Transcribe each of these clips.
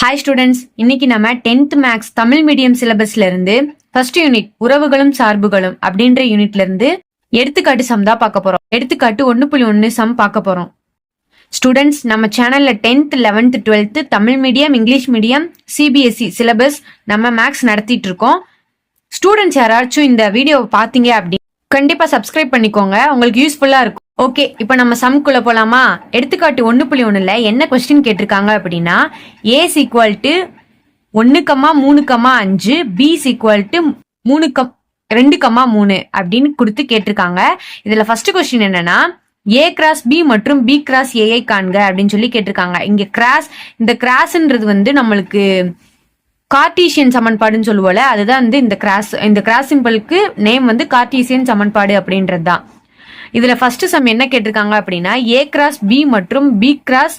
Hi students, இன்னைக்கு நம்ம 10th maths Tamil medium சிலபஸ்ல இருந்து ஃபர்ஸ்ட் யூனிட் உறவுகளும் சார்புகளும் அப்படின்ற யூனிட்ல இருந்து எடுத்துக்காட்டு சம் தான் பார்க்க போறோம். எடுத்துக்காட்டு 1.1 சம் பார்க்க போறோம். ஸ்டூடெண்ட்ஸ், நம்ம சேனல்ல 10th 11th 12th Tamil medium, English medium, CBSE syllabus நம்ம மேக்ஸ் நடத்திட்டு இருக்கோம். ஸ்டூடெண்ட்ஸ் யாராச்சும் இந்த வீடியோவை பார்த்தீங்க அப்படி கண்டிப்பா சப்ஸ்கிரைப் பண்ணிக்கோங்க, உங்களுக்கு யூஸ்ஃபுல்லா இருக்கும். ஓகே, இப்போ நம்ம சம்குள்ள போலாமா? எடுத்துக்காட்டு 1.1ல என்ன கொஸ்டின் கேட்டிருக்காங்க அப்படின்னா, A is equal to 1,3,5, B is equal to 2,3 அப்படின்னு கொடுத்து கேட்டிருக்காங்க. இதுல ஃபர்ஸ்ட் கொஸ்டின் என்னன்னா, A கிராஸ் B மற்றும் B கிராஸ் A காண்க அப்படின்னு சொல்லி கேட்டிருக்காங்க. இங்க இந்த கிராஸ்ன்றது வந்து நம்மளுக்கு கார்டீசியன் சமன்பாடுன்னு சொல்லுவோம்ல, அதுதான் வந்து இந்த கிராஸ் சிம்பிளுக்கு நேம் வந்து கார்டீசியன் சமன்பாடு அப்படின்றது தான். இதுல ஃபர்ஸ்ட் சம் என்ன கேட்டிருக்காங்க அப்படின்னா, A கிராஸ் B மற்றும் B கிராஸ்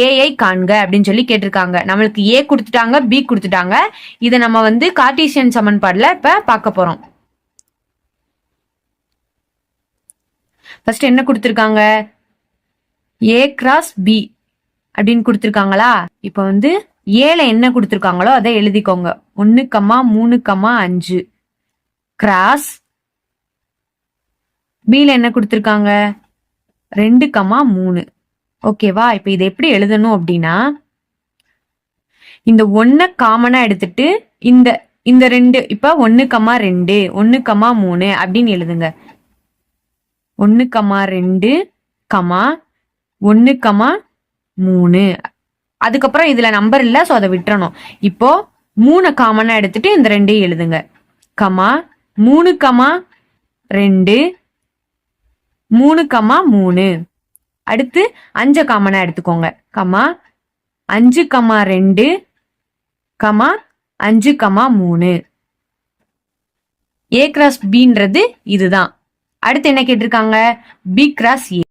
A காண்க அப்படின்னு சொல்லி கேட்டிருக்காங்க. நம்மளுக்கு A கொடுத்துட்டாங்க, B கொடுத்துட்டாங்க. இதை நம்ம வந்து கார்டீசியன் சமன்பாடுல இப்ப பார்க்க போறோம். ஃபர்ஸ்ட் என்ன கொடுத்திருக்காங்க, A கிராஸ் B அப்படின்னு கொடுத்திருக்காங்களா? இப்ப வந்து ஏல என்ன கொடுத்திருக்காங்களோ அதை எழுதிக்கோங்க. 1,3,5 கிராஸ் பில என்ன கொடுத்திருக்காங்க, 2,3. ஓகேவா? இப்ப இதை எப்படி எழுதணும் அப்படின்னா, இந்த 1 காமனா எடுத்துட்டு இந்த 2 இப்ப 1,2 1,3 அப்படின்னு எழுதுங்க. 1,2 1,3. அதுக்கப்புறம் இதுல நம்பர் இல்ல, சோ அதை விட்டுறணும். இப்போ 3 காமனா எடுத்துட்டு இந்த 2 எழுதுங்க. 3,2 3,3. அடுத்து 5 காமனா எடுத்துக்கோங்க. 5,2 5,3. A கிராஸ் Bன்றது இதுதான். அடுத்து என்ன கேட்டிருக்காங்க, B கிராஸ் A.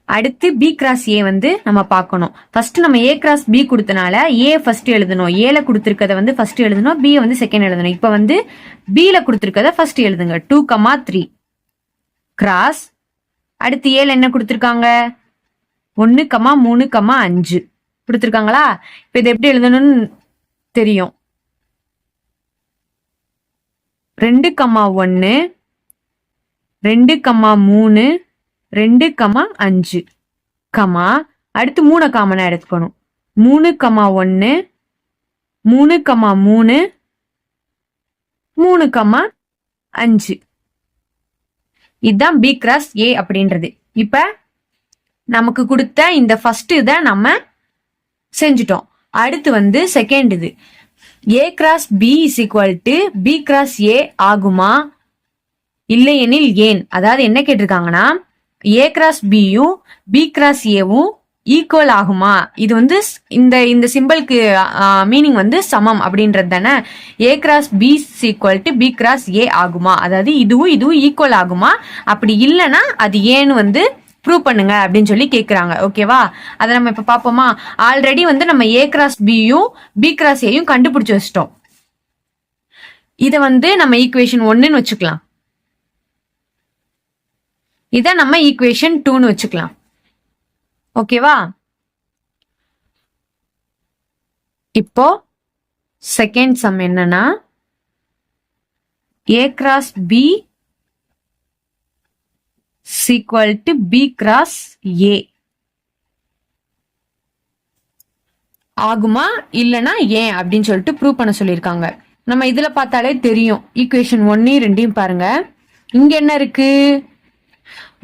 அடுத்து B கிராஸ் A வந்து நம்ம பார்க்கணும். ஃபர்ஸ்ட் நம்ம A கிராஸ் B கொடுத்தனால A ஃபர்ஸ்ட் எழுதணும். ஏல கொடுத்திருக்கத வந்து ஃபர்ஸ்ட் எழுதணும், B வந்து செகண்ட் எழுதணும். இப்ப வந்து B ல கொடுத்திருக்கத ஃபர்ஸ்ட் எழுதுங்க. 2,3 கிராஸ். அடுத்து ஏல என்ன கொடுத்திருக்காங்க, 1,3,5 கொடுத்திருக்காங்களா? இப்ப இதை எப்படி எழுதணும்னு தெரியும். 2,1 2,3 2,5 அடுத்து 3 காமனா எடுத்துக்கணும். 3,1 3,3 3,5. இதுதான் B கிராஸ் A அப்படின்றது. இப்ப நமக்கு கொடுத்த இந்த ஃபர்ஸ்ட் இதை நம்ம செஞ்சுட்டோம். அடுத்து வந்து செகண்ட் இது, A cross B is equal to B cross A ஆகுமா இல்லையெனில் ஏன்? அதாவது என்ன கேட்டிருக்காங்கன்னா, A கிராஸ் Bயும் B கிராஸ் Aவும் ஈக்குவல் ஆகுமா? இது வந்து இந்த சிம்பிளுக்கு மீனிங் வந்து சமம் அப்படின்றது தானே. A cross B equal to B cross A ஆகுமா? அதாவது இதுவும் ஈக்குவல் ஆகுமா? அப்படி இல்லைன்னா அது ஏன்னு வந்து ப்ரூவ் பண்ணுங்க அப்படின்னு சொல்லி கேட்குறாங்க. ஓகேவா? அதை நம்ம இப்ப பார்ப்போமா? ஆல்ரெடி வந்து நம்ம A கிராஸ் Bயும் B கிராஸ் Aயும் கண்டுபிடிச்சு வச்சிட்டோம். இதை வந்து நம்ம ஈக்குவேஷன் 1ன்னு வச்சுக்கலாம். இதை நம்ம ஈக்குவேஷன் 2ன்னு வச்சுக்கலாம். ஓகேவா? இப்போ செகண்ட் சம் என்னன்னா, A cross B equal to B cross A ஆகுமா இல்லனா ஏன் அப்படின்னு சொல்லிட்டு ப்ரூவ் பண்ண சொல்லியிருக்காங்க. நம்ம இதுல பார்த்தாலே தெரியும். ஈக்குவேஷன் 1 2 பாருங்க. இங்க என்ன இருக்கு,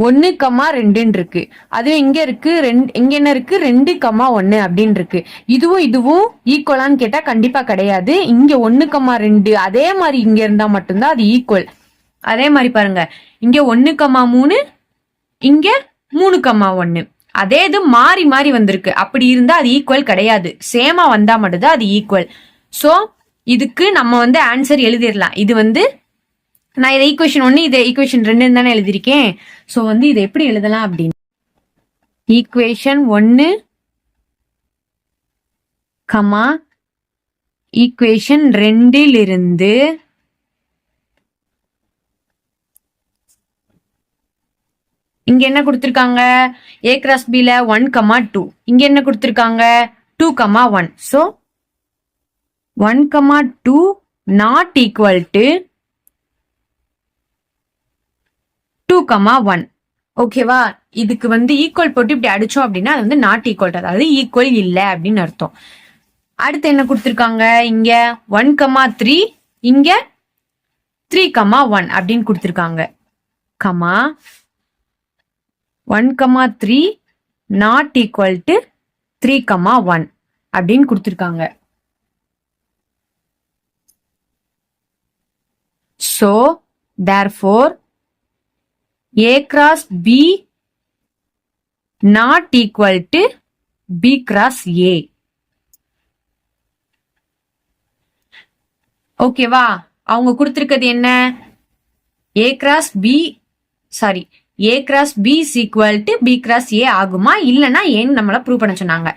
1,2 இருக்கு. அது இங்க இருக்கு இங்க என்ன இருக்கு, 2,1 அப்படின்னு இருக்கு. இதுவும் ஈக்குவலான்னு கேட்டா கண்டிப்பா கிடையாது. இங்க 1,2 அதே மாதிரி இங்க இருந்தா மட்டும்தான் அது ஈக்குவல். அதே மாதிரி பாருங்க, இங்க 1,3 இங்க 3,1. அதே இது மாறி மாறி வந்திருக்கு. அப்படி இருந்தா அது ஈக்குவல் கிடையாது. சேமா வந்தா மட்டும்தான் அது ஈக்குவல். சோ இதுக்கு நம்ம வந்து ஆன்சர் எழுதிடலாம். இது வந்து நான் இதை ஈக்குவேஷன் 1 இதை ஈக்குவேஷன் 2 தானே எழுதியிருக்கேன். சோ வந்து இதை எப்படி எழுதலாம் அப்படின்னு, ஈக்குவேஷன் 1 ஈக்குவேஷன் 2 இங்க என்ன கொடுத்திருக்காங்க, A கிராஸ் B ல 1,2. இங்க என்ன கொடுத்திருக்காங்க, 2,1. So 1,2 not equal to 2,1. ஓகேவா? இதுக்கு வந்து ஈக்குவல் போட்டு இப்படி அடிச்சோம் அப்படின்னா அது வந்து நாட் ஈக்குவல், அதாவது ஈக்குவல் இல்ல அப்படின்னு அர்த்தம். அடுத்து என்ன கொடுத்திருக்காங்க? இங்க 1,3, இங்க 3,1 அப்படின்னு கொடுத்திருக்காங்க. கமா 1,3 நாட் ஈக்குவல் டு 3,1 அப்படின்னு கொடுத்திருக்காங்க. So therefore A cross B not equal to B cross A. ஓகேவா? அவங்க கொடுத்திருக்கிறது என்ன? A cross B is equal to B cross A ஆகுமா இல்லனா ஏன்னு நம்மள ப்ரூவ் பண்ண சொன்னாங்க.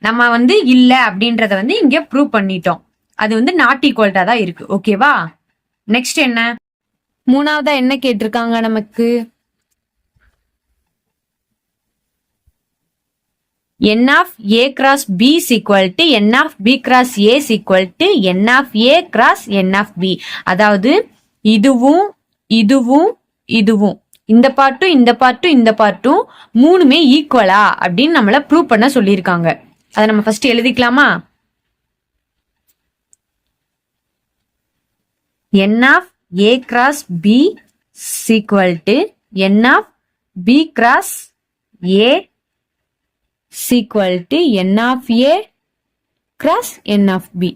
நம்ம வந்து இல்ல அப்படின்றத வந்து இங்க ப்ரூவ் பண்ணிட்டோம். அது வந்து நாட் ஈக்குவல்ட்டா தான் இருக்கு. ஓகேவா? நெக்ஸ்ட் என்ன? மூணாவதா என்ன கேட்டிருக்காங்க நமக்கு? n of A cross B is equal to n of B cross A is equal to n of A cross n of B. அதாவது இதுவும் இதுவும் இதுவும் இந்த பார்ட்டும் மூணுமே ஈக்குவலா அப்படின்னு நம்மள ப்ரூவ் பண்ண சொல்லியிருக்காங்க. அதை நம்ம first எழுதிக்கலாமா? n of A cross B is equal to n of B cross A is equal to n of A cross n of B.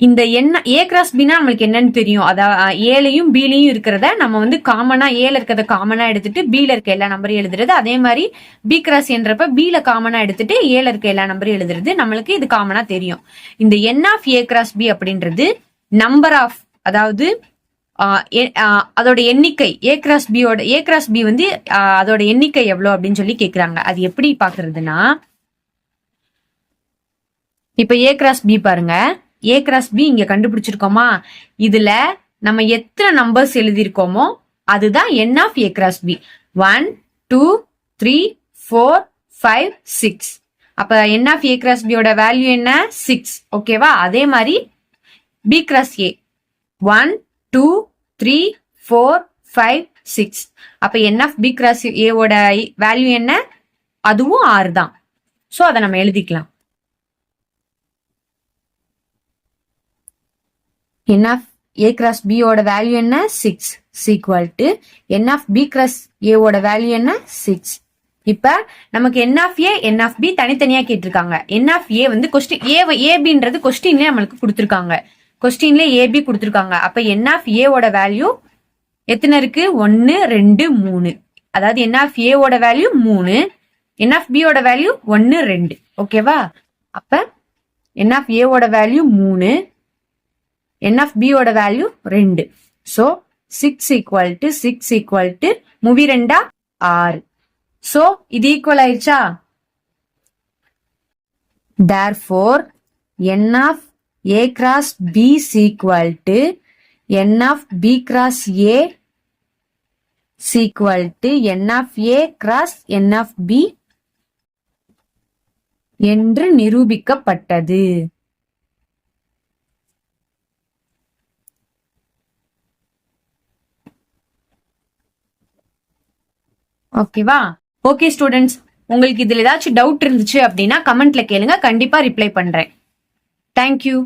இந்த A cross B னா நம்மளுக்கு என்னன்னு தெரியும். அதாவது ஏலையும் பிலையும் இருக்கிறத நம்ம வந்து காமனா ஏல இருக்கிறத காமனா எடுத்துட்டு பில இருக்க எல்லா நம்பரையும் எழுதுறது. அதே மாதிரி B cross என்றப்ப பில காமனா எடுத்துட்டு ஏல இருக்க எல்லா நம்பரையும் எழுதுறது. நம்மளுக்கு இது காமனா தெரியும். இந்த n of A cross B அப்படின்றது நம்பர் ஆஃப், அதாவது அதோட எண்ணிக்கை A cross B வந்து அதோட எண்ணிக்கை எவ்வளவு அப்படின்னு சொல்லி கேக்குறாங்க. அது எப்படி பாக்குறதுன்னா, இப்ப A cross B பாருங்க. A cross B இங்க கண்டுபிடிச்சிருக்கோமா? இதுல நம்ம எத்தனை நம்பர்ஸ் எழுதியிருக்கோமோ அதுதான் n of A cross B. 1 2 3 4 5 6. அப்ப n of A cross B ஓட வேல்யூ என்ன? 6. ஓகேவா? அதே மாதிரி B cross A 1 2 3 4 5 6. அப்ப n of B cross A ஓட வேல்யூ என்ன? அதுவும் 6 தான். சோ அதை நம்ம எழுதிக்கலாம். n of A cross B ஓட வேல்யூ என்ன? 6 is equal to n of B cross A ஓட வேல்யூ என்ன? 6. இப்ப நமக்கு n of A n of B தனித்தனியா கேட்டிருக்காங்க. n of A வந்து கொஸ்டின் ABன்றது கொஸ்டின்ல நம்மளுக்கு கொடுத்திருக்காங்க. கொஸ்டின்ல AB கொடுத்திருக்காங்க. அப்ப n of A ஓட வேல்யூ எத்தனை இருக்கு? 1 2 3. அதாவது n of A ஓட வேல்யூ 3, n of B ஓட வேல்யூ 1 2. ஓகேவா? அப்ப n of A ஓட வேல்யூ 3, n of B ஓட value 2. So 6 equal to movie 2 6. So இது ஈக்குவல் ஆயிடுச்சா? therefore n of A cross B is equal to n of B cross A is equal to n of A cross n of B என்று நிரூபிக்கப்பட்டது. ஓகேவா? Okay students, உங்களுக்கு இதுல ஏதாச்சும் doubt இருந்துச்சு அப்படின்னா கமெண்ட்ல கேளுங்க, கண்டிப்பா ரிப்ளை பண்றேன். தேங்க்யூ.